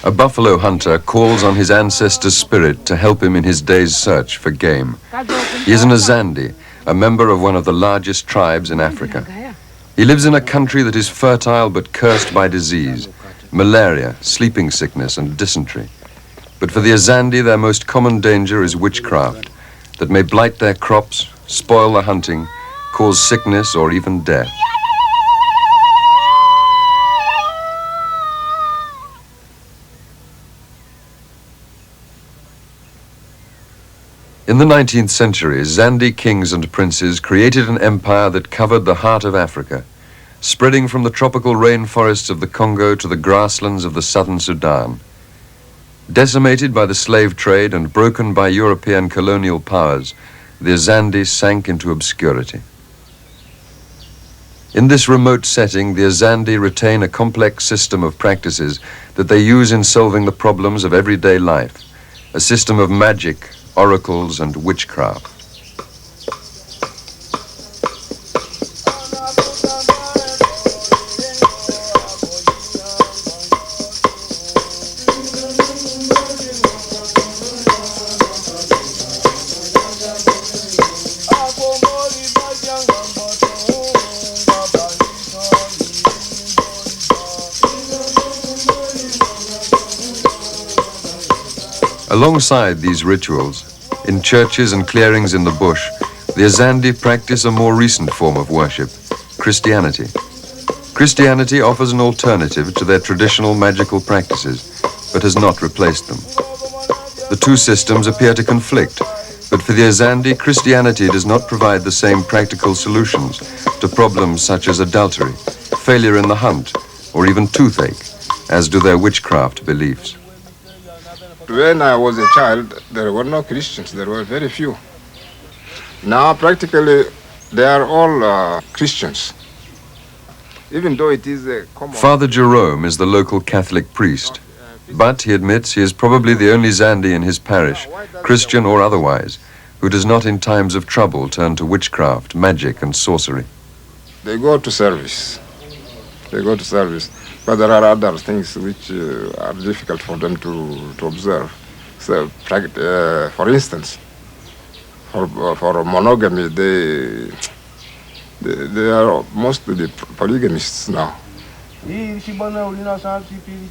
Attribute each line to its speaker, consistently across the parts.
Speaker 1: A buffalo hunter calls on his ancestor's spirit to help him in his day's search for game. He is an Azande, a member of one of the largest tribes in Africa. He lives in a country that is fertile but cursed by disease, malaria, sleeping sickness, and dysentery. But for the Azande, their most common danger is witchcraft that may blight their crops, spoil the hunting, cause sickness, or even death. In the 19th century, Zande kings and princes created an empire that covered the heart of Africa, spreading from the tropical rainforests of the Congo to the grasslands of the southern Sudan. Decimated by the slave trade and broken by European colonial powers, the Azande sank into obscurity. In this remote setting, the Azande retain a complex system of practices that they use in solving the problems of everyday life, a system of magic, oracles, and witchcraft. Alongside these rituals, in churches and clearings in the bush, the Azande practice a more recent form of worship, Christianity. Christianity offers an alternative to their traditional magical practices, but has not replaced them. The two systems appear to conflict, but for the Azande, Christianity does not provide the same practical solutions to problems such as adultery, failure in the hunt, or even toothache, as do their witchcraft beliefs.
Speaker 2: When I was a child, there were no Christians, there were very few. Now, practically, they are all Christians, even though it is a common...
Speaker 1: Father Jerome is the local Catholic priest, but he admits he is probably the only Zande in his parish, Christian or otherwise, who does not in times of trouble turn to witchcraft, magic, and sorcery.
Speaker 2: They go to service. They go to service. But there are other things which are difficult for them to observe. So, for instance, for monogamy, they are mostly polygamists now.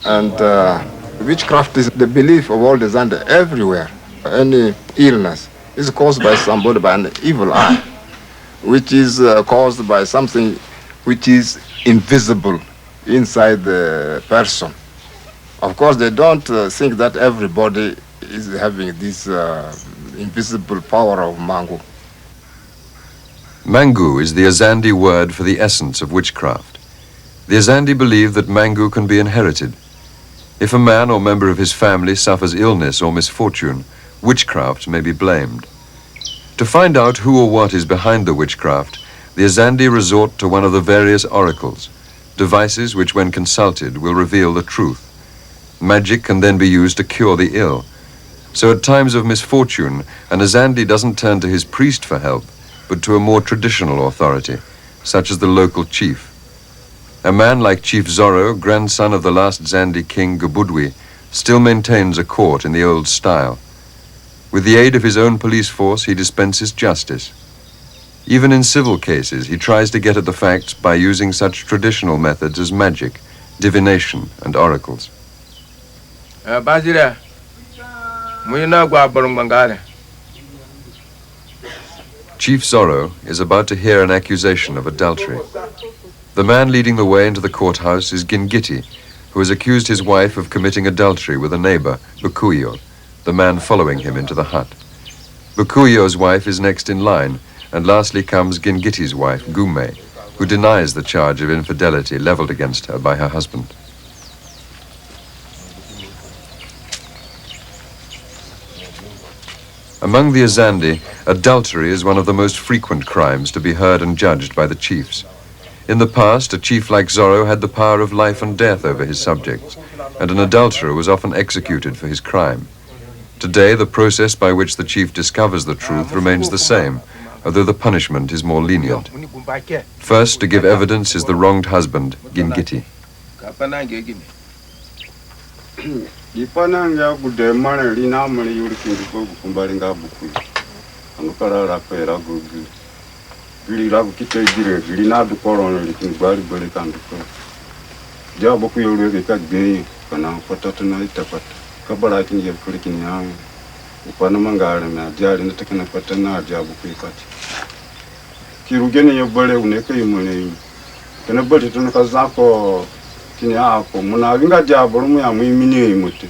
Speaker 2: And witchcraft is the belief of all the Zande everywhere. Any illness is caused by somebody, by an evil eye, which is caused by something which is invisible inside the person. Of course, they don't think that everybody is having this invisible power of mangu.
Speaker 1: Mangu is the Azande word for the essence of witchcraft. The Azande believe that mangu can be inherited. If a man or member of his family suffers illness or misfortune, witchcraft may be blamed. To find out who or what is behind the witchcraft, the Azande resort to one of the various oracles, devices which, when consulted, will reveal the truth. Magic can then be used to cure the ill. So at times of misfortune, an Azande doesn't turn to his priest for help, but to a more traditional authority, such as the local chief. A man like Chief Zorro, grandson of the last Zande king Gubudwi, still maintains a court in the old style. With the aid of his own police force, he dispenses justice. Even in civil cases, he tries to get at the facts by using such traditional methods as magic, divination, and oracles.
Speaker 3: Bazira. Muyina gwa borongangare.
Speaker 1: Chief Zorro is about to hear an accusation of adultery. The man leading the way into the courthouse is Gingiti, who has accused his wife of committing adultery with a neighbor, Bukuyo, the man following him into the hut. Bukuyo's wife is next in line, and lastly comes Gingiti's wife, Gume, who denies the charge of infidelity leveled against her by her husband. Among the Azande, adultery is one of the most frequent crimes to be heard and judged by the chiefs. In the past, a chief like Zorro had the power of life and death over his subjects, and an adulterer was often executed for his crime. Today, the process by which the chief discovers the truth remains the same, although the punishment is more lenient. First to give evidence is the wronged husband, Gingiti.
Speaker 4: Ipananga kudemana lina mali yuri kindipo kumbalinga buku. Anukara rapera gugu. Gili lagu kita dire gili na dukorona likingbali bali kanduko. Ja buku yuri ka gei kana patata na itapata. Kabala kinje kulikini yangu. Upana mangale na jali natakana patana ja buku ikati. Kirugene yobale uneke yimone. Kana bali tunakazako kini ako muna vinga diabolo mu ya mwimini imuti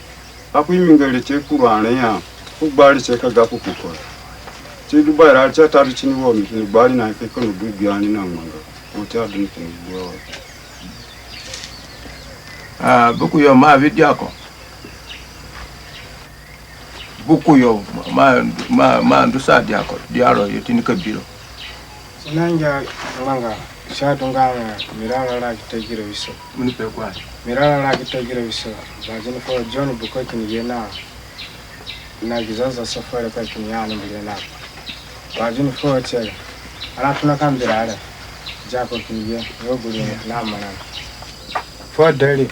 Speaker 4: akwimingele chekurwana ya kubali cheka gaku kukora chidu bara cha tatu chini wo mini bali na keko no bibiani na manga ota dun kini wo
Speaker 3: Buku yo ma vidyako buku yo ma ndusa diako diaro yetini kabiro
Speaker 5: nanja manga shatunga mirala la kitagira biso
Speaker 3: munipe kwa
Speaker 5: mirala la kitagira biso bazini ko John buko kini yena na gizaza safari ka kini yana mbele bazini ko chele ana tuna kambira ala jako kini ye yobuli na mana for daily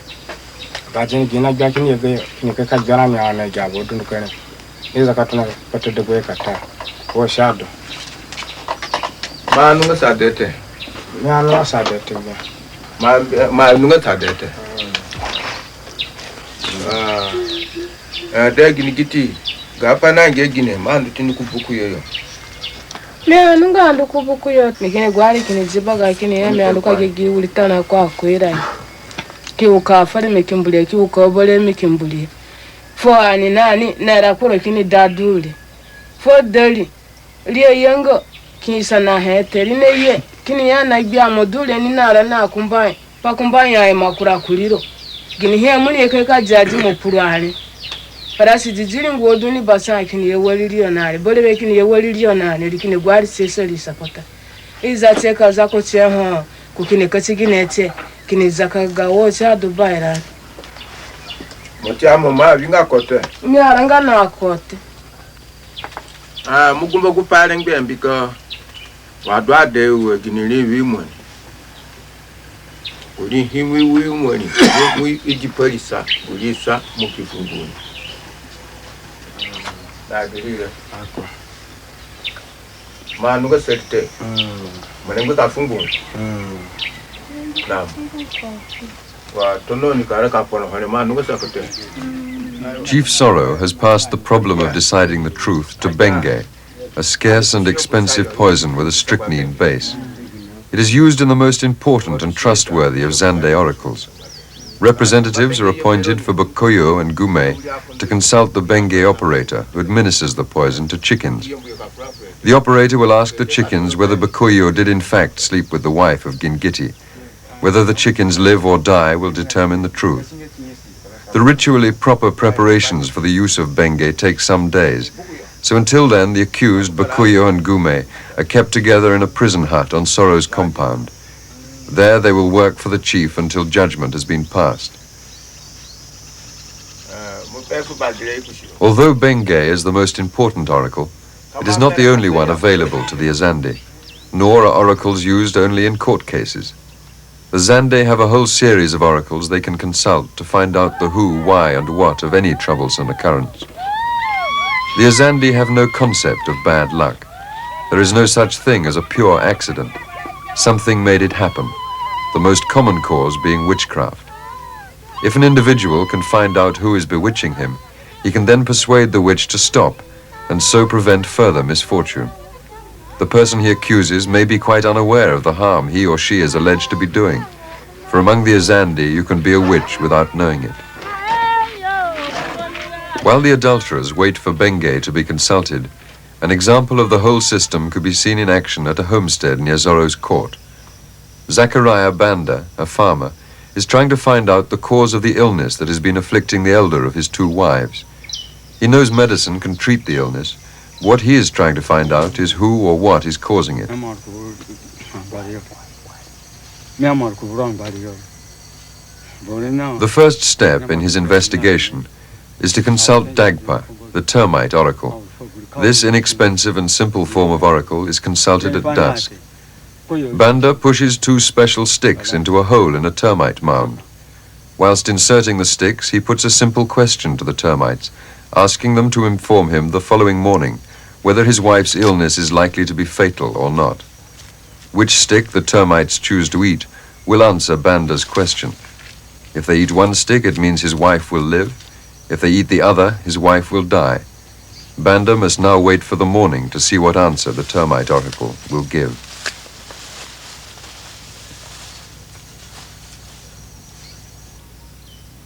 Speaker 5: bazini gina gya kini ye kini ka jana mi ana jabo dun ko ne iza ka tuna pata de boy kata ko shado
Speaker 3: ma nunga sadete
Speaker 5: ya no sadete
Speaker 3: ma nunga sadete da gini giti ga pana nge gine ma ndu tini kubuku yoyo
Speaker 6: me nunga ndu kubuku yo nikine gwari kine zibaga kine ya me aluka gegi ulitana kwa kwira ki ukafari mekimbulia ki ukobole mekimbulia fo ani nani na rakoro kine daduli fo dali liyo yango kisa na heteri ne ye kini ya na bia module ni nara na kumbai pa kumbai ya makura kuliro gini he muni e ka jaji mo purale para si jijiri ngodu ni basa kini ye waliriyo nare bole be kini ye waliriyo nare kini gwari seseli sapota iza teka zako che ho kukine kachiginete kini zakaga wo cha Dubai ra
Speaker 3: mochamo ma vinga kote
Speaker 6: mi aranga na kote
Speaker 3: mugumba kupale ngbembika wadwa de we ginili wimoni uri hiwi wimoni mu ijipolisa uri sa mukifunguni na gilile
Speaker 5: ako
Speaker 3: manu ga sekte manengo ta funguni na wa tono ni kara ka pono hane manu ga sekte.
Speaker 1: Chief Sorrow has passed the problem of deciding the truth to Benge, a scarce and expensive poison with a strychnine base. It is used in the most important and trustworthy of Zande oracles. Representatives are appointed for Bukoyo and Gume to consult the Benge operator who administers the poison to chickens. The operator will ask the chickens whether Bukoyo did in fact sleep with the wife of Gingiti. Whether the chickens live or die will determine the truth. The ritually proper preparations for the use of Benge take some days, so until then the accused, Bukuyo and Gume, are kept together in a prison hut on Sorrow's compound. There they will work for the chief until judgment has been passed. Although Benge is the most important oracle, it is not the only one available to the Azande, nor are oracles used only in court cases. The Zande have a whole series of oracles they can consult to find out the who, why, and what of any troublesome occurrence. The Azande have no concept of bad luck. There is no such thing as a pure accident. Something made it happen, the most common cause being witchcraft. If an individual can find out who is bewitching him, he can then persuade the witch to stop and so prevent further misfortune. The person he accuses may be quite unaware of the harm he or she is alleged to be doing, for among the Azande you can be a witch without knowing it. While the adulterers wait for Benge to be consulted, an example of the whole system could be seen in action at a homestead near Zoro's court. Zachariah Banda, a farmer, is trying to find out the cause of the illness that has been afflicting the elder of his 2 wives. He knows medicine can treat the illness. What he is trying to find out is who or what is causing it. The first step in his investigation is to consult Dagpa, the termite oracle. This inexpensive and simple form of oracle is consulted at dusk. Banda pushes 2 special sticks into a hole in a termite mound. Whilst inserting the sticks, he puts a simple question to the termites, asking them to inform him the following morning whether his wife's illness is likely to be fatal or not. Which stick the termites choose to eat will answer Banda's question. If they eat 1 stick, it means his wife will live. If they eat the other, his wife will die. Banda must now wait for the morning to see what answer the termite oracle will give.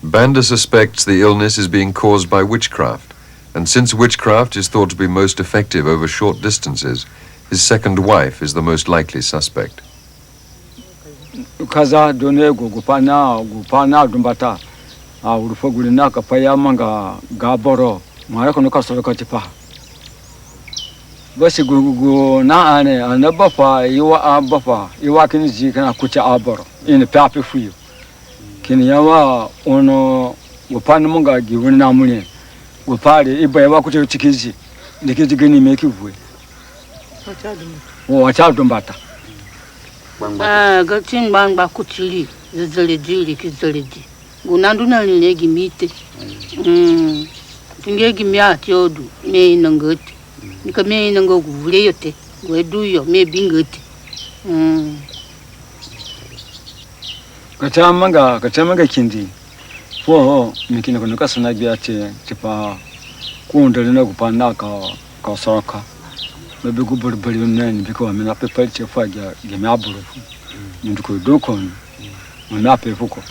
Speaker 1: Banda suspects the illness is being caused by witchcraft, and since witchcraft is thought to be most effective over short distances, his second wife is the most likely suspect.
Speaker 7: Kaza donego gupana dumbata urufogulina kapaya manga gaboro mara kono kasoro katipa basi gugu na ane anabafa yiwa abafa yiwa kinji kana kucha aboro in papi fuyo kini yawa ono gupana manga giwina mune gupale iba yawa kucha chikizi ndikiji gani mekivwe wacha dumbata
Speaker 8: gatin bang kuchili zeleji kizeleji gunandu na legi mite tingegi miati odu me nangoti nika me nango guvule yote gwedu yo me bingoti
Speaker 7: kachamanga kindi po mikina kono kasana biate tipa kundele na kupana ka soka bebe guburbali nani biko amena pepa chefa ya miaburu nduko doko na pefuko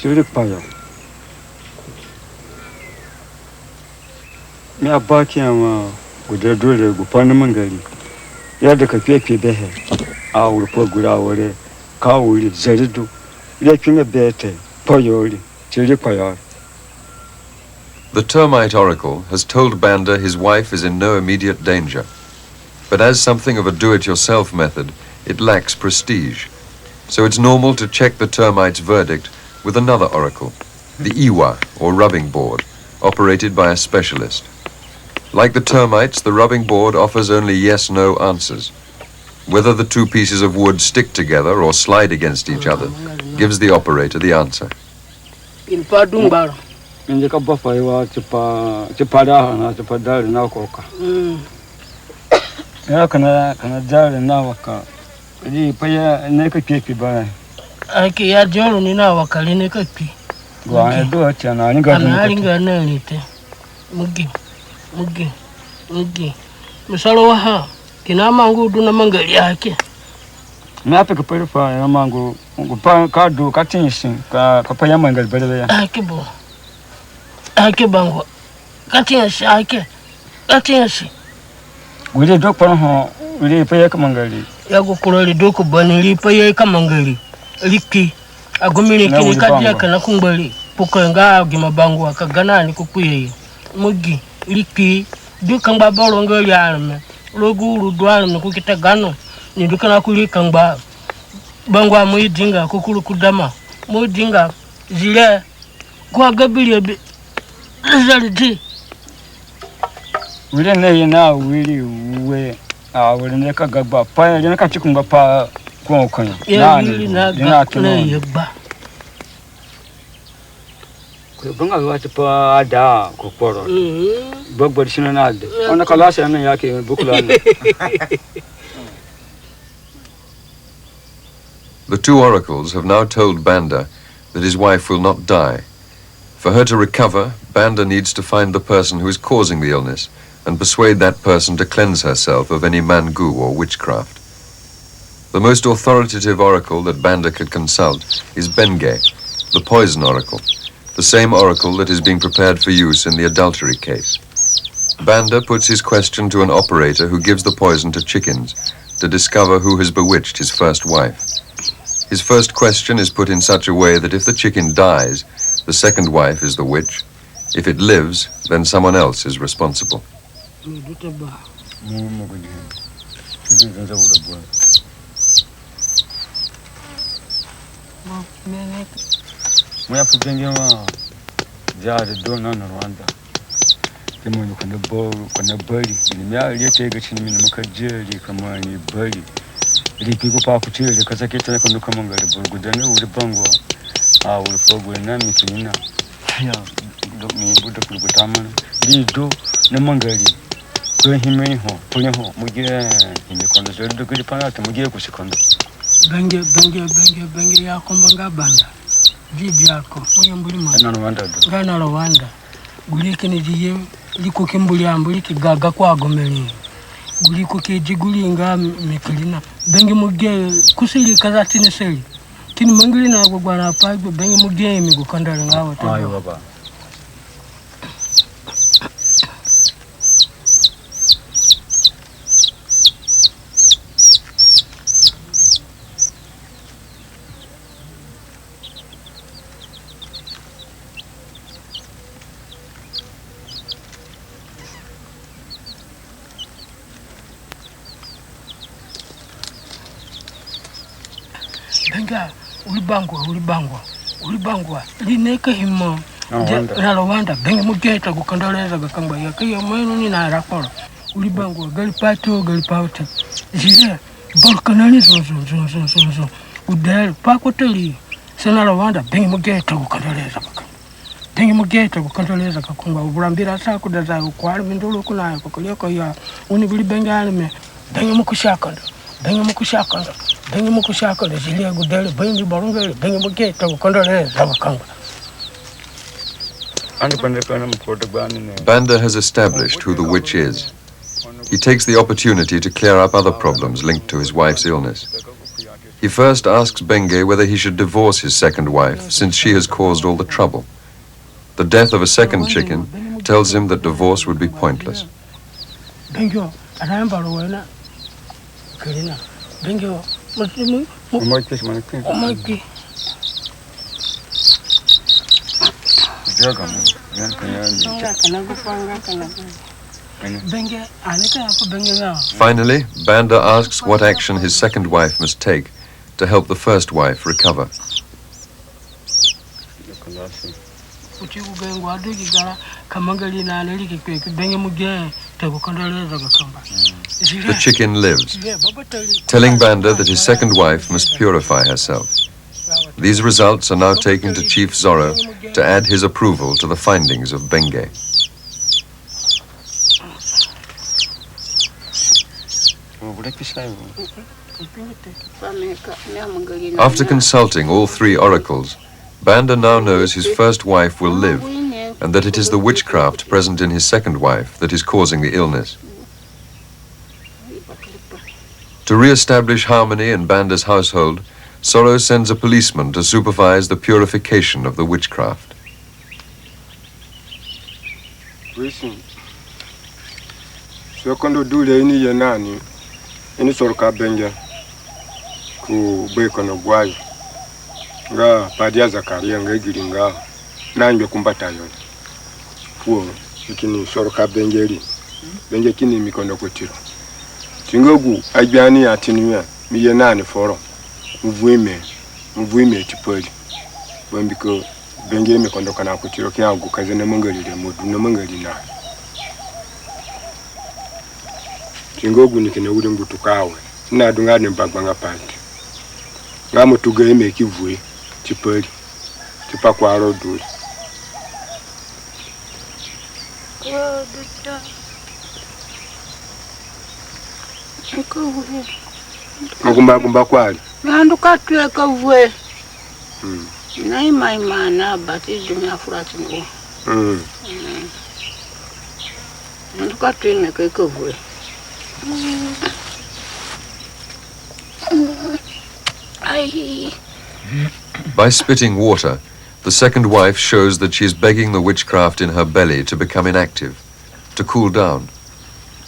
Speaker 7: Siripaya. Me abaki ama guda dole gupana mangari. Ya da ka fefe behe. A urpo gura wore ka wuri zaridu. Ya kime bete poyori siripaya.
Speaker 1: The termite oracle has told Banda his wife is in no immediate danger. But as something of a do-it-yourself method, it lacks prestige. So it's normal to check the termite's verdict with another oracle, the Iwa, or rubbing board, operated by a specialist. Like the termites, the rubbing board offers only yes-no answers. Whether the 2 pieces of wood stick together or slide against each other gives the operator the answer.
Speaker 7: Di paya neka kepi ba.
Speaker 8: Aki ya joro ni na wakali neka pi.
Speaker 7: Gwa do chana ni ga
Speaker 8: na ni te. Mugi. Misalo wa ha. Kina mangu du na mangali yake.
Speaker 7: Na pe ka perifa ya mangu pa ka do ka tinsin ka paya mangali bele ya.
Speaker 8: Akibo. Akibango. Ka tinsin ake. Ka tinsin.
Speaker 7: Wile do pa ho wile paya ka mangali.
Speaker 8: Ya gukuroli doko bani lipa ye kamangari liki agumiri kini kadia kana kumbali puka gima bangu akagana ni kukuye mugi liki duka ngba bolo ngali arme loguru dwala ni kukita gano ni duka na kulika ngba bangu amuyidinga kukulu kudama muyidinga zile kwa gabili zalidi
Speaker 7: We didn't know now, really, we will make a gaba, pie, and a chicken papa, quokon.
Speaker 8: Yeah, really not ba.
Speaker 7: Bunga watu pa ada kuporo. Bogbo sinanade. Ona kalasa yana yake bukulana.
Speaker 1: The two oracles have now told Banda that his wife will not die. For her to recover, Banda needs to find the person who is causing the illness and persuade that person to cleanse herself of any mangu or witchcraft. The most authoritative oracle that Banda could consult is Benge, the poison oracle, the same oracle that is being prepared for use in the adultery case. Banda puts his question to an operator who gives the poison to chickens to discover who has bewitched his first wife. His first question is put in such a way that if the chicken dies, the second wife is the witch. If it lives, then someone else is responsible.
Speaker 7: Ripigo pa kuchele kasakete na kondo kama ngale burgudane ule bango ule fogo na mitina ya do mi buda kulugutama lido na mangali ko himeni ho punya ho muje ime kondo zo do kuli panata muje kusikondo
Speaker 8: benge ya kombanga banda bibi yako muyambuli mwana ngana Rwanda gulike ni diye liko kimbuli ambuli kigaga kwa gomeli guliko kejigulinga mikilina bengi muge kusili kazati ne seli kini mangili na gwana pa bengi muge mi gukandala ngawo to ayo baba. Benga ulibangwa lineka himo na Rwanda bengi mugeta gukandoleza gakangba yakiyo mwenu ni na raporo ulibangwa galipato zile volkanani zo udel pakoteli sana Rwanda bengi mugeta gukandoleza gakangba ubulambira sa kudaza kwali bindulu kunayo kokoleko ya uni buli benga me bengi mukushakanda zilia gudele bengi barungele bengi mugeta gukandoleza gakangba.
Speaker 1: Banda has established who the witch is. He takes the opportunity to clear up other problems linked to his wife's illness. He first asks Benge whether he should divorce his second wife since she has caused all the trouble. The death of a second chicken tells him that divorce would be pointless. Finally, Banda asks what action his second wife must take to help the first wife recover. The chicken lives, telling Banda that his second wife must purify herself. These results are now taken to Chief Zorro to add his approval to the findings of Benge. After consulting all three oracles, Banda now knows his first wife will live and that it is the witchcraft present in his second wife that is causing the illness. To re-establish harmony in Banda's household, Zorro sends a policeman to supervise the purification of the witchcraft.
Speaker 4: Sekondo dule ini yenani ini sorka benja ku beko no gwai nga padia Zakaria nga giringa nanjye kumbata yo fuo ikini sorka benjeri benje kini mikondo kutiro tingogu ajani atinuya mi yenani foro mvuime chipoli bambiko benje mikondo kana kutiro kya gukaze na mangalire mudu na mangalina
Speaker 5: kingogu nikine uri mbutukawe na dungane mbagwanga pati ngamo tugeme kivue chipeli chipa kwa roduri kumba kwali
Speaker 8: Nanduka tuweka vwe. Na imana bati dunia furati ngo. Nanduka tuweka vwe.
Speaker 1: By spitting water, the second wife shows that she is begging the witchcraft in her belly to become inactive, to cool down.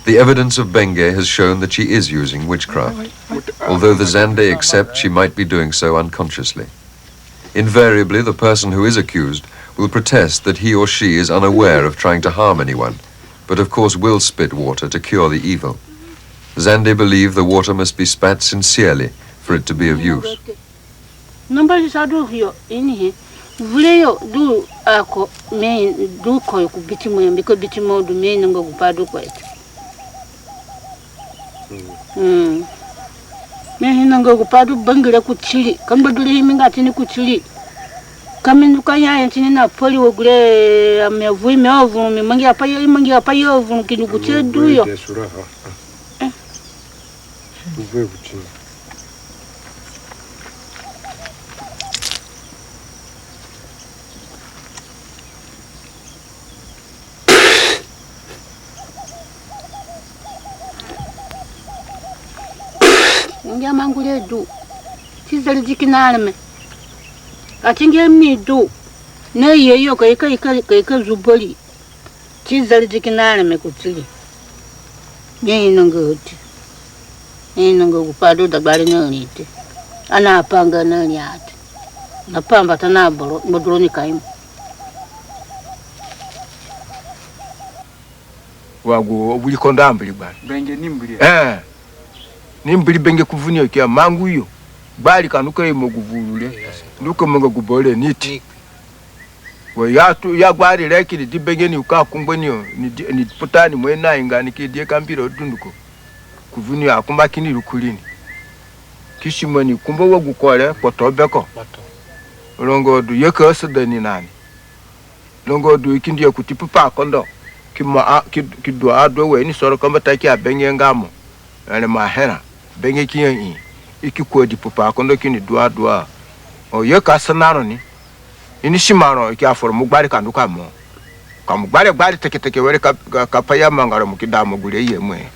Speaker 1: The evidence of Benge has shown that she is using witchcraft, although the Zande accept she might be doing so unconsciously. Invariably, the person who is accused will protest that he or she is unaware of trying to harm anyone, but of course will spit water to cure the evil. Zande believe the water must be spat sincerely for it to be of use.
Speaker 8: Nobody sadu hiyo ini vleo du ako me du ko ku bitimo mbiko bitimo du me ngo kupadu ko eti. Me hinanga kupadu bangire kuchili kamba duli himinga tini kuchili kamindu kanya tini na poli wogure amevu meovu mangi apayo ovu kinu kuchili duyo Ngia mangule du tizali dikinalme atinge mi du na yeyo kai zuboli tizali dikinalme kutili nyenga ngoti nyenga kupado dabali nalite ana panga nani ate na pamba tanabolo modroni kaimo
Speaker 3: wago obuli kondambuli bwana
Speaker 7: Benge nimbuli
Speaker 3: nimbuli Benge kuvunia kya mangu yo bali kanuka imoguvulule nduko mongo gubole niti we yatu ya gwari lekili di Benge ni ukakumbwenyo ni putani mwena ingani kidie kambira odunduko kuvunia akumbakini lukulini kishimweni kumbo wogukole potobeko longo du yeka sedani nani longo du ikindie kutipupa kondo kido ado we ni soro kamba taki abenge ngamo ene mahera Benge kiyen ikikodi pupa kondo kini dua o yeka sanaro ni ini shimaro iki aforo mugbari kanduka mo kamugbari teke were kapaya mangaro mukidamo gure yemwe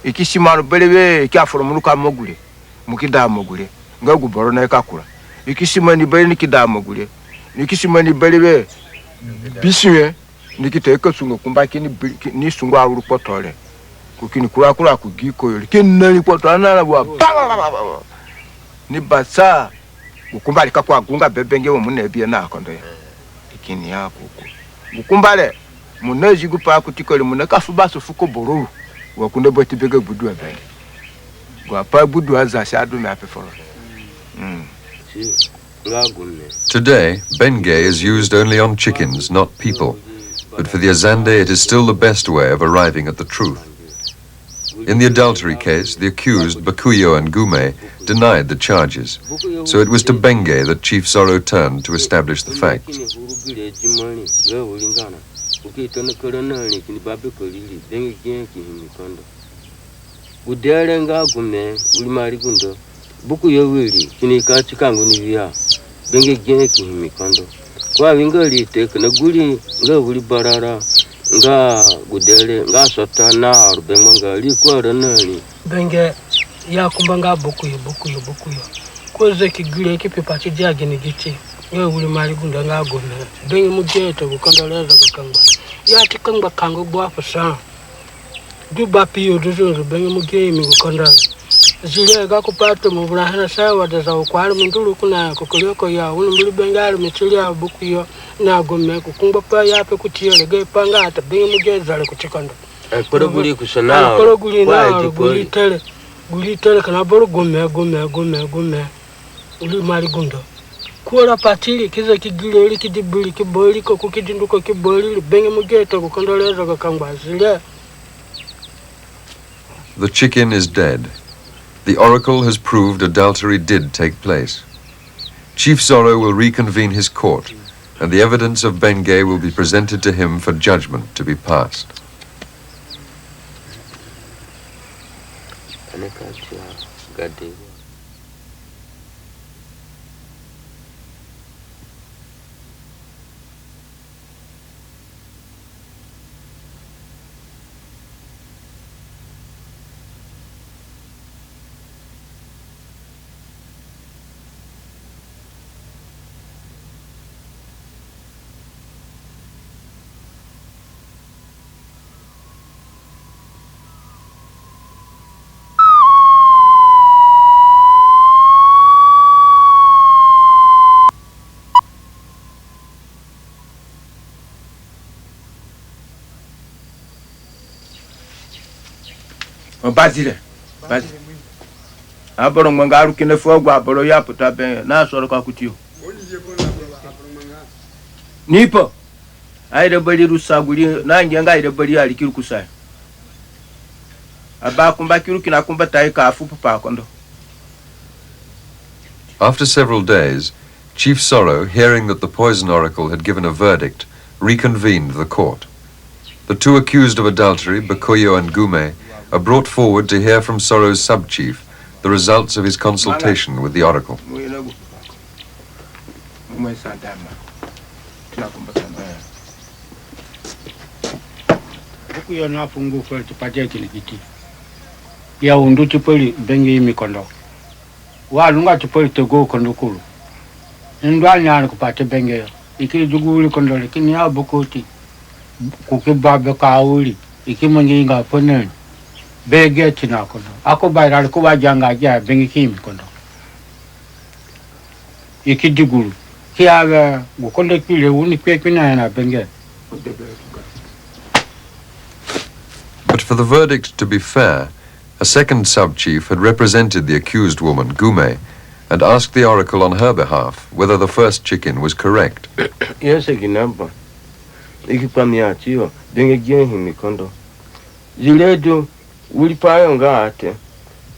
Speaker 3: iki shimaro belebe iki aforo muruka mogure mukidamo gure ngagu boro na ikakura iki shimani bele ni kidamo gure iki shimani belebe bisiwe nikiteka sungo kumbaki ni sungo awuru potole kukini kura kugiko yoli kinani potana na bwa ni basa ukumbali kakwa gunga bebenge wo munebie na akondo ya ikini yako ukumbale muneji gupa kutikole muneka fubaso fuko bororo wakunde boti bege budu abenge gwa pa budu azasha adu me apeforo
Speaker 1: Today, Benge is used only on chickens, not people. But for the Azande, it is still the best way of arriving at the truth. In the adultery case, the accused, Bakuyo and Gume, denied the charges. So it was to Benge that Chief Zoro turned to establish the facts.
Speaker 9: Benge gene kimikondo kwa wingali tek na guli nga buli barara nga gudele nga sotana arbenga ngali kwa ranali
Speaker 8: Benge ya kumbanga bukuyo koze kigule kipepa kijage ni gichi wewe uli mali gunda nga gona Benge mujeto gukandaleza gakangba ya tikangba kango bwa fasa duba piyo duzo Benge mugemi gukandala zile gakupata mu bulahana sawa daza ukwali mundulu kuna kokoleko ya uli Bengalo michilia bukuyo na gome kukungba pa yape kutiyele ge panga ata Benge mugezale kuchikondo
Speaker 9: koro guli kusana
Speaker 8: koro guli na guli tele kana boro gome uli mali gundo kuola patili kiza kigile uli kidibuli kiboli ko kukidinduko kiboli Benge mugeto kukondoleza kakangba zile
Speaker 1: The chicken is dead. The oracle has proved adultery did take place. Chief Sorrow will reconvene his court, and the evidence of Bengay will be presented to him for judgment to be passed.
Speaker 3: Bazile. Aboro mangaru kine fogwa aboro ya puta ben na soro ka kutio. Nipo. Aide bali rusaguri na ngenga aide bali ali kirukusai. Abakumba kirukina kumba taika afupu pa kondo.
Speaker 1: After several days, Chief Sorrow, hearing that the poison oracle had given a verdict, reconvened the court. The two accused of adultery, Bakuyo and Gume, are brought forward to hear from Sorrow's sub-chief the results of his consultation with the oracle.
Speaker 10: Bakuyo na fungu kwa tupatia kilikiti. Ya undu tipoli bengi mikondo. Walunga tipoli tego kondo kulu. Ndwali nyari kupate bengi. Ikili duguli kondo lakini ya bukoti. Kukibabe kauli. Ikimangi inga poneni. Bege tina kondo. Ako bayra kuba janga ja bengi kimi kondo. Ikidigulu. Kiaga gukondo kile uni kwekina na bengi.
Speaker 1: But for the verdict to be fair, a second sub-chief had represented the accused woman, Gume, and asked the oracle on her behalf whether the first chicken was correct.
Speaker 9: Yes, Ginamba. Ikipamiatio, bengi genhi mikondo. Ziledo, ulipayo ngate,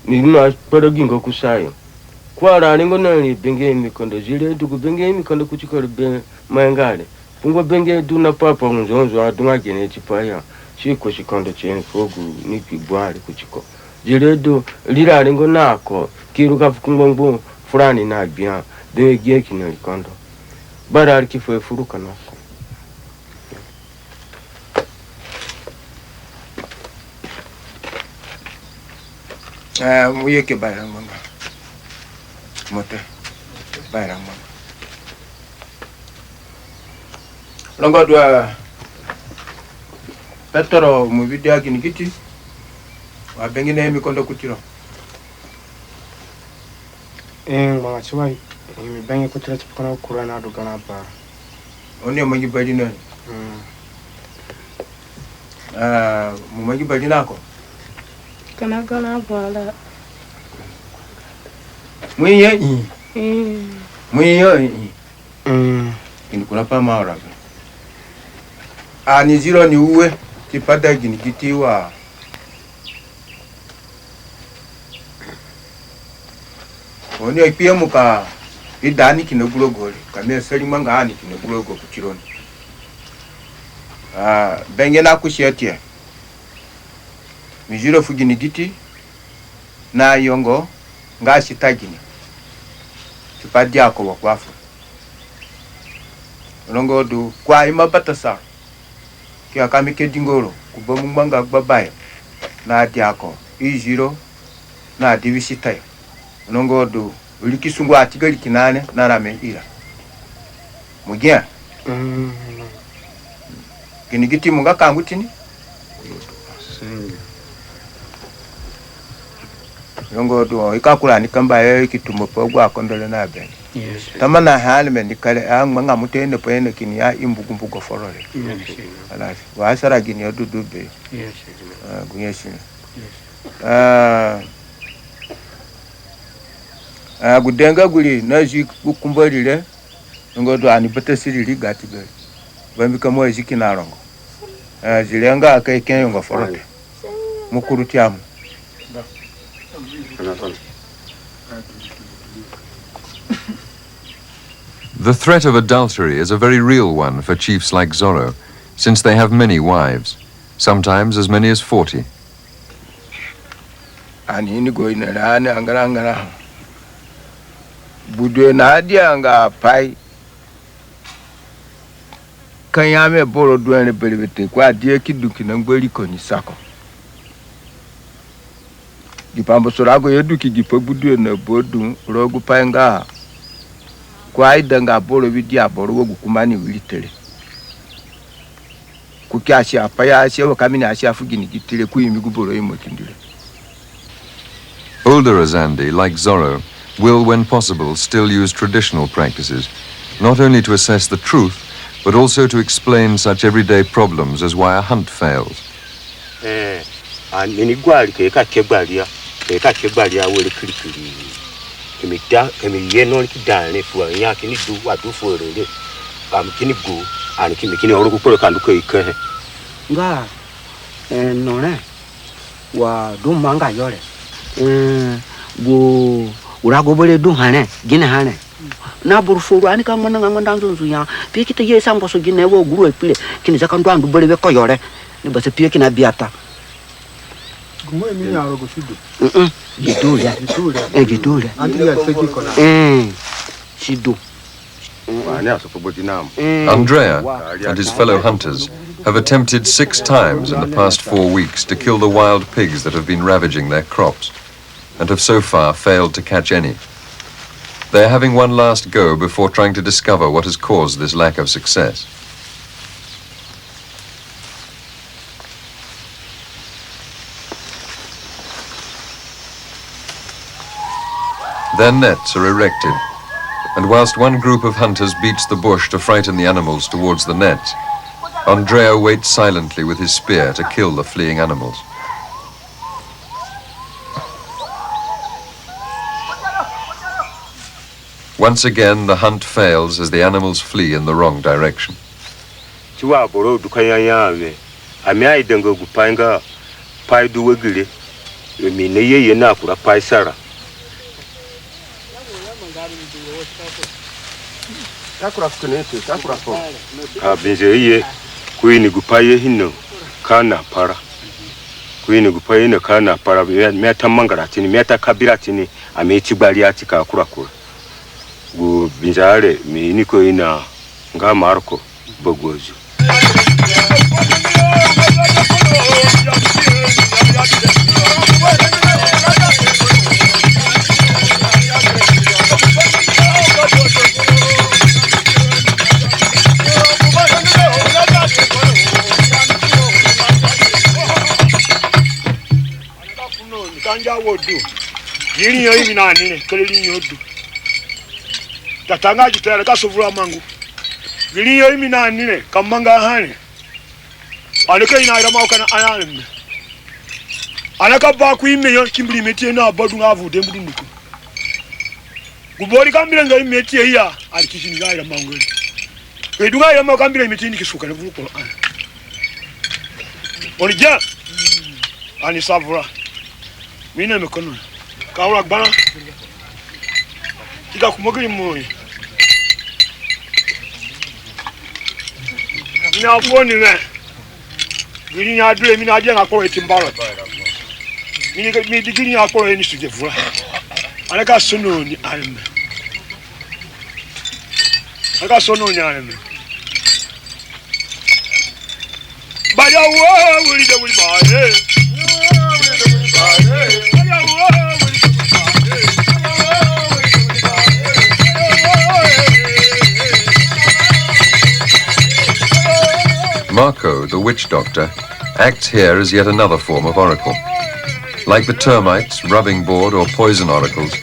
Speaker 9: nina paragingo kusayo. Kwa raningo nani bengi mikondo, ziledo kubengi mikondo kuchikori ben mangale. Pungo bengi duna papa unzonzo adunga gene chipaya. Chiko chikondo cheni fogu niki bwari kuchiko. Ziledo lira ringo nako, kiruka fukumbombo fulani na biya, bengi genki nalikondo. Bara alikifwe furuka nako.
Speaker 3: Muyeke bayram manga. Mote. Bayram manga. Longo dua Petro mu video kinikiti. Wa bengine mikondo kutiro.
Speaker 5: Manga chiwai. Mi bengi kutira chipukana kurana dugana ba.
Speaker 3: Oni mangi bali nani? Mu mangi bali nako.
Speaker 6: Kana bala.
Speaker 3: Mwiye Mwiye Inikula pa maora. Ni zero ni uwe kipada ginikitiwa. Oni ipia muka idani kinegulogoli. Kamia seli manga ani kinegulogo kuchironi. Benge na kushiatia. Mijiro fuginigiti na yongo ngashi tagini. Kipadi yako wakwafu. Longo du kwa ima batasa. Kia kamike dingolo kubomu mbanga babaya. Na adi yako ijiro na adi visitayo. Longo du ulikisungu atigali kinane na rame ila. Mugia. Ginigiti munga kangutini. Yongo do ikakula nikamba kitumo pogwa kondole na ben.
Speaker 10: Yes.
Speaker 3: Tamana halme nikale anga mutende poene kini ya imbukumbuko forole.
Speaker 10: Yes.
Speaker 3: Alafi wasara gini odudube.
Speaker 10: Yes.
Speaker 3: Guyeshi. Gudenga guli naji kukumbalile. Yongo do anibete sirili gatibe. Bambika mo eziki narongo. Zilenga akeke yongo forole. Mukuru tiamu.
Speaker 1: The threat of adultery is a very real one for chiefs like Zorro, since they have many wives, sometimes as many as 40.
Speaker 3: Anini going around Angaranga Budu Nadianga Pai Kayame Boro doing a belivete, qua dear Kidukin and Bericoni Sako. The Pambosorago Eduki, the Pobudu and the Bodu, Rogu Panga. Kwa idanga bolo vidia bolo kumani wilitele kukiashi apaya ashe kamini ashe afugini kitile kuyimigu bolo imotindile.
Speaker 1: Older Azande, like Zorro, will, when possible, still use traditional practices, not only to assess the truth, but also to explain such everyday problems as why a hunt fails.
Speaker 10: Nga none wa du manga yore go urago bole du hane gine hane na burfuru ani ka mona nganda nzu ya pe kita ye sambo so gine wo guru epile kini zaka ndo andu bole be ko yore ni base pe kina biata
Speaker 3: Gumo mi ya rogo shido
Speaker 10: gidule gidule
Speaker 3: Andrea seki kona
Speaker 10: shido.
Speaker 1: Andrea and his fellow hunters have attempted 6 times in the past 4 weeks to kill the wild pigs that have been ravaging their crops, and have so far failed to catch any. They are having one last go before trying to discover what has caused this lack of success. Their nets are erected, and whilst one group of hunters beats the bush to frighten the animals towards the nets, Andrea waits silently with his spear to kill the fleeing animals. Once again, the hunt fails as the animals flee in the wrong direction.
Speaker 9: Kuini gupaye hino kana para kuini gupaye hino kana para meta mangara tini meta kabira tini amechi bali ati ka kurakura gu binjare mi niko ina nga marko bogozo.
Speaker 11: Tanja wodu yiri yo imi na ni keleli yodu tatanga jitera ka sovura mangu yiri yo imi na ni kamanga hane aleka ina ira ma kana ayane alaka ba ku ime yo kimbili metie na bodu ngavu de mbudu nuku gubori kambire nga imetie ya alikishini ga ira mangu kedunga ira ma kambire metie ni kisuka na vuko onija ani savura Mina mekono. Kaura gbana. Ika kumogiri moyi. Mina afoni me. Mini nya adure mina aje ngakoro etimbalo. Mi digini nya akoro eni sujevura. Aleka sono ni alme. Aleka sono ni alme. Baya wo wuri de wuri ba
Speaker 1: Marco, the witch doctor, acts here as yet another form of oracle. Like the termites, rubbing board or poison oracles,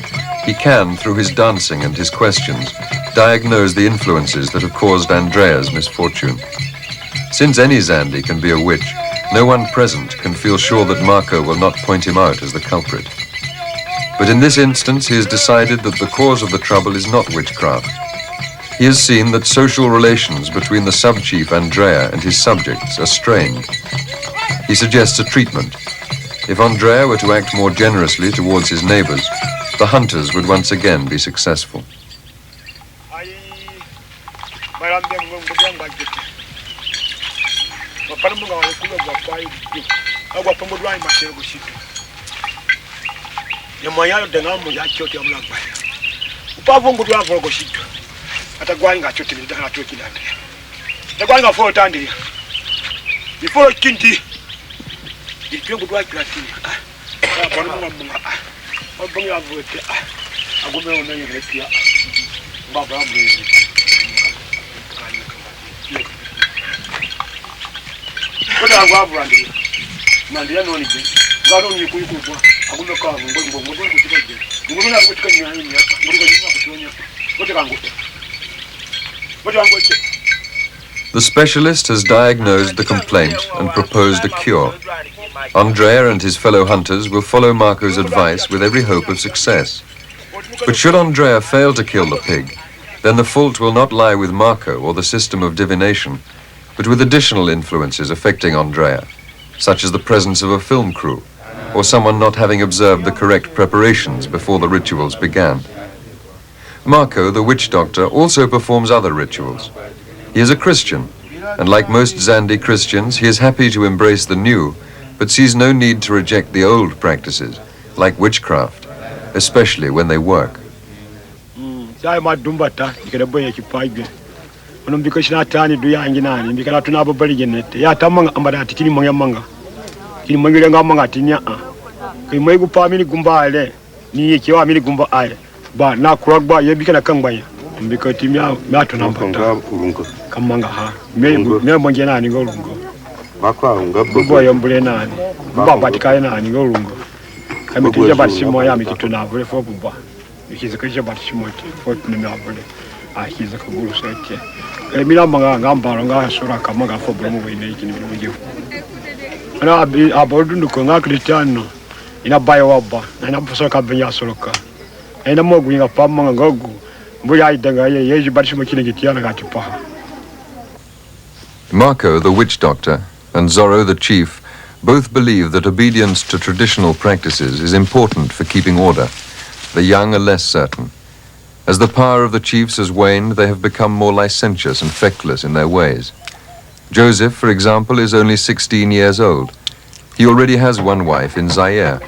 Speaker 1: he can, through his dancing and his questions, diagnose the influences that have caused Andrea's misfortune. Since any Zande can be a witch, no one present can feel sure that Marco will not point him out as the culprit. But in this instance, he has decided that the cause of the trouble is not witchcraft. He has seen that social relations between the sub-chief Andrea and his subjects are strained. He suggests a treatment, If Andrea were to act more generously towards his neighbors, the hunters would once again be successful. The specialist has diagnosed the complaint and proposed a cure. Andrea and his fellow hunters will follow Marco's advice with every hope of success. But should Andrea fail to kill the pig, then the fault will not lie with Marco or the system of divination, but with additional influences affecting Andrea, such as the presence of a film crew, or someone not having observed the correct preparations before the rituals began. Marco, the witch doctor, also performs other rituals. He is a Christian, and like most Zande Christians, he is happy to embrace the new, but sees no need to reject the old practices, like witchcraft, especially when they work. Marco, the witch doctor, and Zorro, the chief, both believe that obedience to traditional practices is important for keeping order. The young are less certain. As the power of the chiefs has waned, they have become more licentious and feckless in their ways. Joseph, for example, is only 16 years old. He already has one wife in Zaire,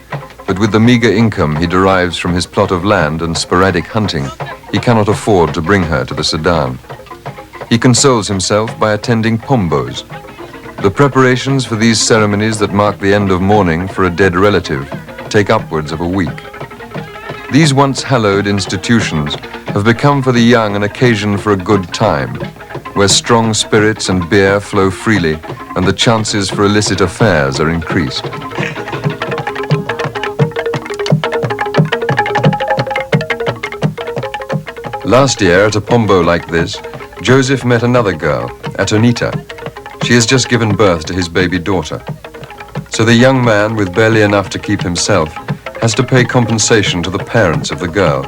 Speaker 1: but with the meager income he derives from his plot of land and sporadic hunting, he cannot afford to bring her to the Sudan. He consoles himself by attending pombos. The preparations for these ceremonies that mark the end of mourning for a dead relative take upwards of a week. These once hallowed institutions have become for the young an occasion for a good time, where strong spirits and beer flow freely and the chances for illicit affairs are increased. Last year, at a pombo like this, Joseph met another girl, Atonita. She has just given birth to his baby daughter. So the young man, with barely enough to keep himself, has to pay compensation to the parents of the girl,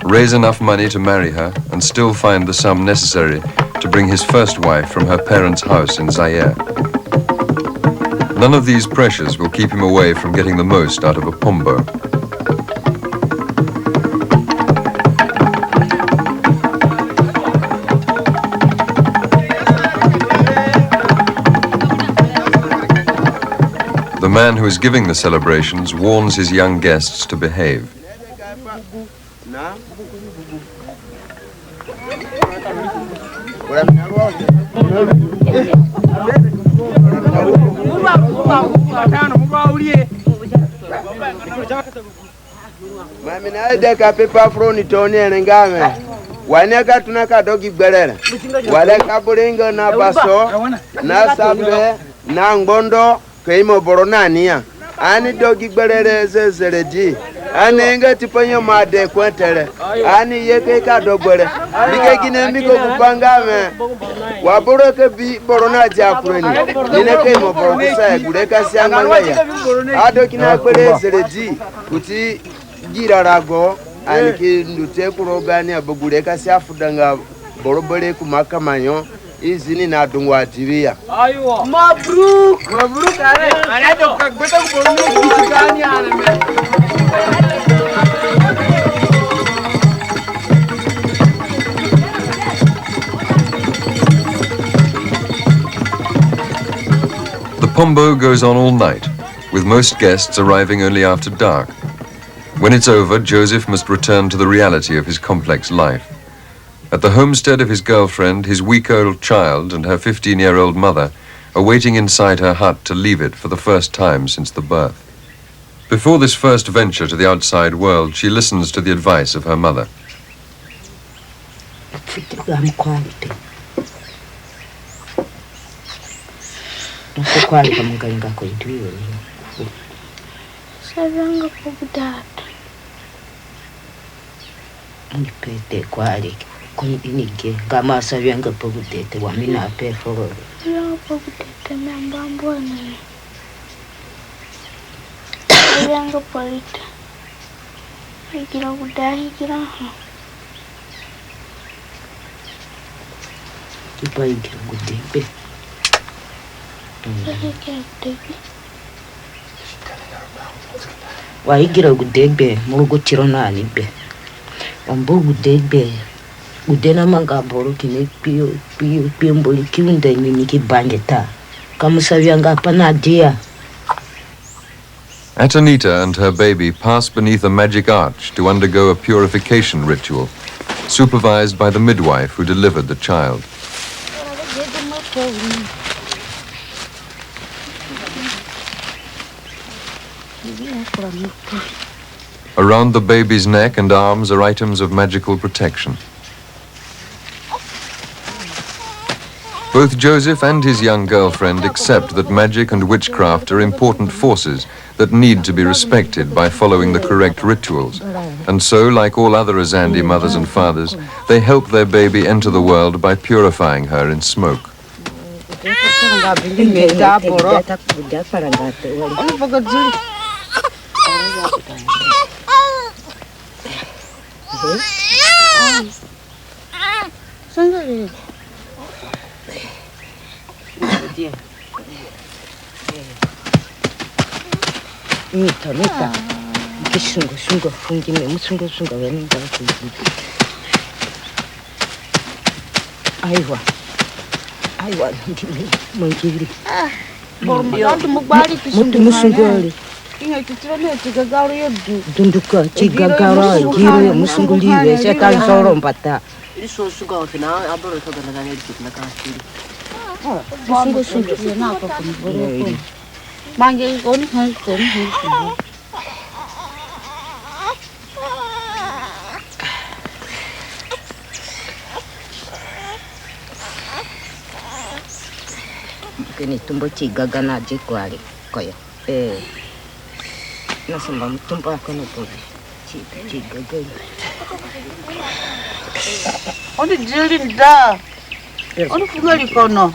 Speaker 1: raise enough money to marry her, and still find the sum necessary to bring his first wife from her parents' house in Zaire. None of these pressures will keep him away from getting the most out of a pombo. The man who is giving the celebrations warns his young guests to behave.
Speaker 9: Kaimo boronania ani dogi gberere zezeredi ani inga tipanyo made kwentere ani yeke ka dogbere bike gine miko kupangame waboro ke bi borona jakureni ine kaimo borokusa gure kasi angaya ado kina gbere zeredi uti girarago ani ki ndute kurogani abugure kasi afudanga borobere kumakamanyo izini na dungwa tibia.
Speaker 8: Aywa. Mabruk. Mabruk are. Anaenda kukwenda kubonea kitu gani ana?
Speaker 1: The pombo goes on all night, with most guests arriving only after dark. When it's over, Joseph must return to the reality of his complex life. At the homestead of his girlfriend, his week-old child and her 15-year-old mother are waiting inside her hut to leave it for the first time since the birth. Before this first venture to the outside world, she listens to the advice of her mother.
Speaker 12: Nipete kwali inige kama savyanga pogutete wamina pe foro
Speaker 13: ya pogutete mbambo ne savyanga polita ikira kudahi ikira
Speaker 12: kipa ikira kudebe wa ikira kudebe murugo chironani be Ambogu debe udena manga boro kine pio mboli kiunda nini kibandeta kamusavyanga pana dia.
Speaker 1: Atanita and her baby pass beneath a magic arch to undergo a purification ritual, supervised by the midwife who delivered the child. Around the baby's neck and arms are items of magical protection. Both Joseph and his young girlfriend accept that magic and witchcraft are important forces that need to be respected by following the correct rituals. And so, like all other Azande mothers and fathers, they help their baby enter the world by purifying her in smoke.
Speaker 12: Mita kisungo fungi me musungo wenu nda aiwa ndimi mangiri
Speaker 13: Bormbo mubali
Speaker 12: musungo
Speaker 13: inga kitrone tigagaro yedu
Speaker 12: dunduka tigagaro giro musungo liwe setan soro mbata
Speaker 8: Iso suga ofina aboro to gana gana kitna kasiri.
Speaker 13: Sungo na ko kumboro. Mange kon hai kon.
Speaker 12: Kini tumbo chigaga na jikwali koyo. Nasamba mtumba kono pole. Chigaga.
Speaker 13: Oni jili nda. Oni fugali kono.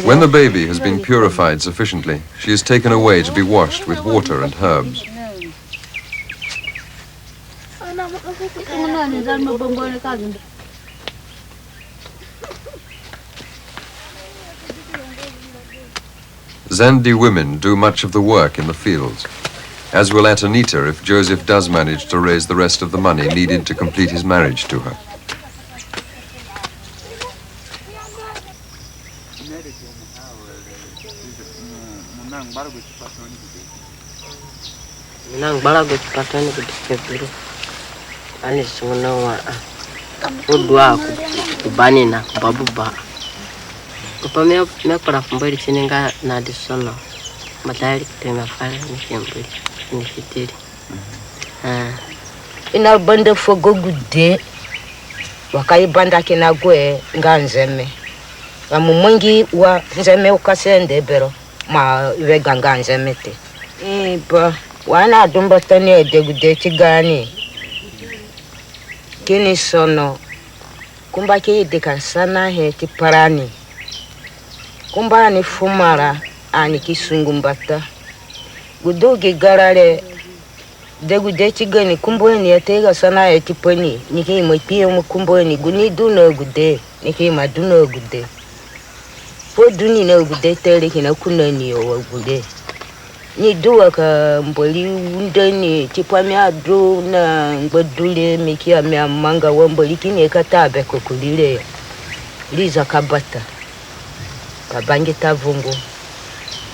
Speaker 1: When the baby has been purified sufficiently, she is taken away to be washed with water and herbs. Zandi women do much of the work in the fields, as will Atanita if Joseph does manage to raise the rest of the money needed to complete his marriage to her.
Speaker 8: Minang balago patani kudikeburu. Ani sunguna wa udwa kubani na babuba. Kupamea mekora fumbori chininga na disono. Matari tema fara nikemburi nikitiri.
Speaker 12: Ina banda fogo gude wakaibanda kinagwe nganzeme. Mumwengi wa nzeme ukasende bero ma wega nganzeme te. Ba wana dumba tani edegude chigani. Kini sono kumba ki dekansana he tiparani. Kumba ni fumara ani kisungumbata. Gudugi garare Degu de chigani kumboni atega sana ya tiponi niki mapia mukumboni guni duno gude niki maduno gude po duni na gude tele kina kunani o gude ni duwa ka mboli undani tipami adu na ngbadule miki amia manga wamboli kini katabe kokulile liza kabata kabange tavungu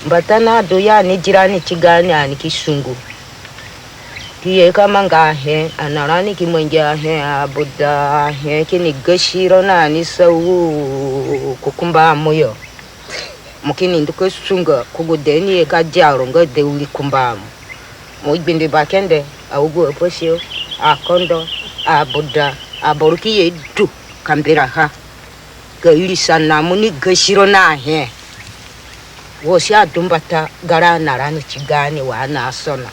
Speaker 12: mbatana adu ya ni jirani chigani ani kisungu kiye kama ngahe anarani kimwenja he abuda he kini gashiro na ni sau kukumba moyo mukini nduko sunga kugudeni ka jaro ngode uli kumba mo gbende bakende awugo posio akondo abuda aboruki yedu kambira ha gaili sana muni gashiro na he wosi adumbata gara narani chigani wa na sona.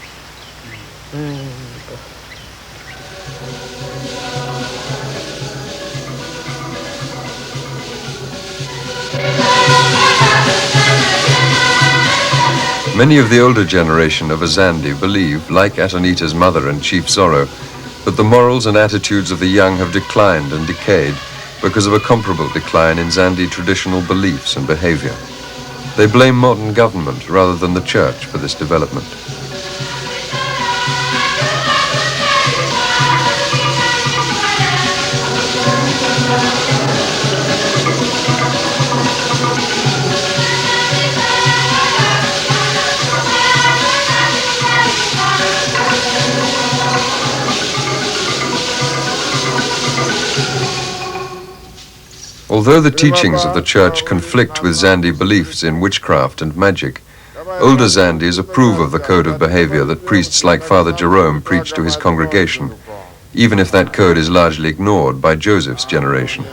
Speaker 1: Many of the older generation of Azande believe, like Atanita's mother and Chief Zorro, that the morals and attitudes of the young have declined and decayed because of a comparable decline in Zande traditional beliefs and behavior. They blame modern government rather than the church for this development. Although the teachings of the church conflict with Zande beliefs in witchcraft and magic, older Zandes approve of the code of behavior that priests like Father Jerome preach to his congregation, even if that code is largely ignored by Joseph's generation.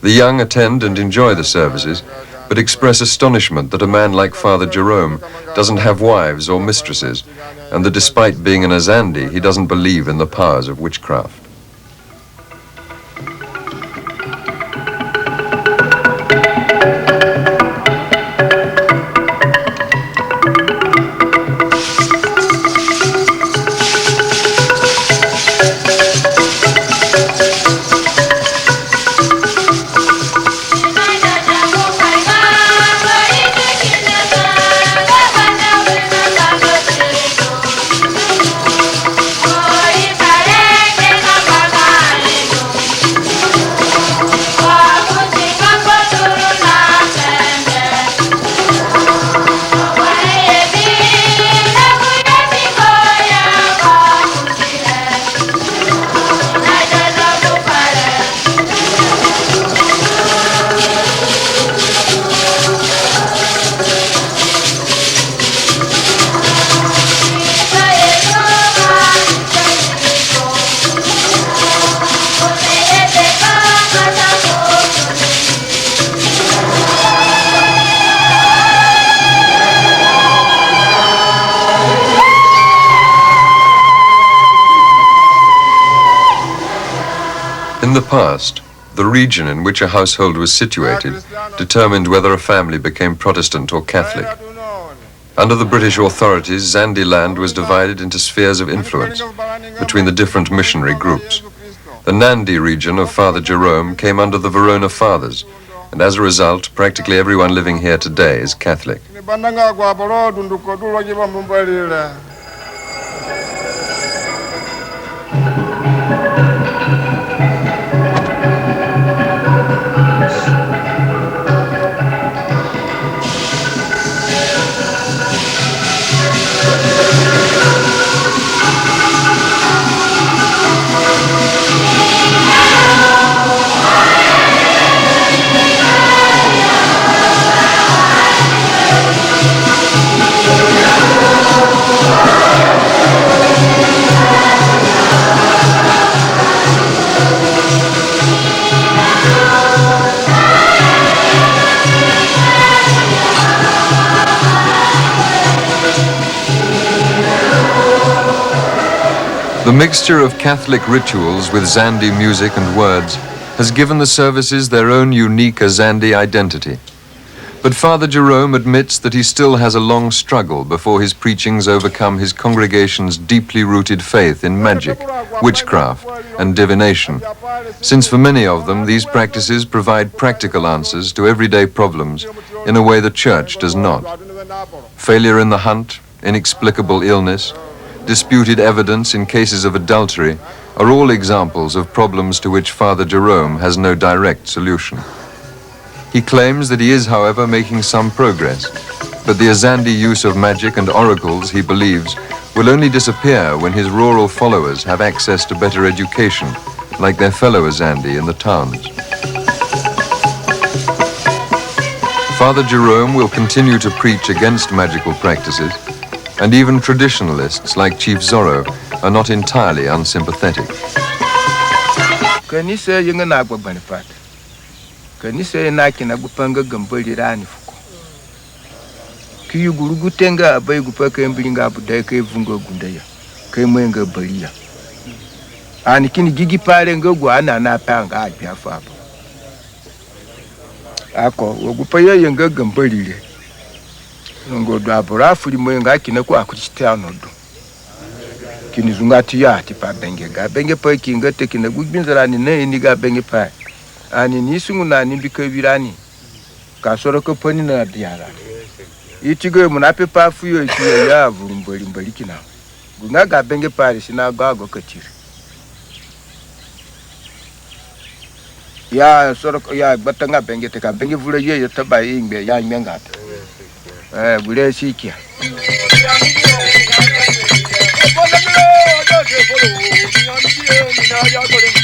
Speaker 1: The young attend and enjoy the services, but express astonishment that a man like Father Jerome doesn't have wives or mistresses, and that despite being an Azande, he doesn't believe in the powers of witchcraft. In the past, the region in which a household was situated determined whether a family became Protestant or Catholic. Under the British authorities, Zande land was divided into spheres of influence between the different missionary groups. The Nandi region of Father Jerome came under the Verona Fathers, and as a result, practically everyone living here today is Catholic. The mixture of Catholic rituals with Zande music and words has given the services their own unique Azande identity. But Father Jerome admits that he still has a long struggle before his preachings overcome his congregation's deeply rooted faith in magic, witchcraft, and divination, since for many of them these practices provide practical answers to everyday problems in a way the Church does not. Failure in the hunt, inexplicable illness, disputed evidence in cases of adultery are all examples of problems to which Father Jerome has no direct solution. He claims that he is, however, making some progress, but the Azande use of magic and oracles, he believes, will only disappear when his rural followers have access to better education, like their fellow Azande in the towns. Father Jerome will continue to preach against magical practices, and even traditionalists like Chief Zorro are not entirely unsympathetic.
Speaker 3: Kanisa na kina gupanga gambali rani fuko kiyu gurugutenga abai gupaka mbilinga budai kai vungo gundaya kai mwenga baliya ani kini gigi pale ngogwa ana na panga ajya fapa ako wogupaya yenga gambali le ngo dwabura fuli mwenga kina kwa Cristiano do kini zungati ya tipa benge ga benge pa kinga tekina gugbinzarani ne ni ga benge pa ani nisungu na nimbika virani kasoro ko pani na diara itigo munape pafu yo itiyo ya vurumbali mbalikina gunga ga benge pare sina gago katiri ya soro ya batanga benge te ka benge vula ye taba ingbe ya ngengata bule sikia
Speaker 11: Follow,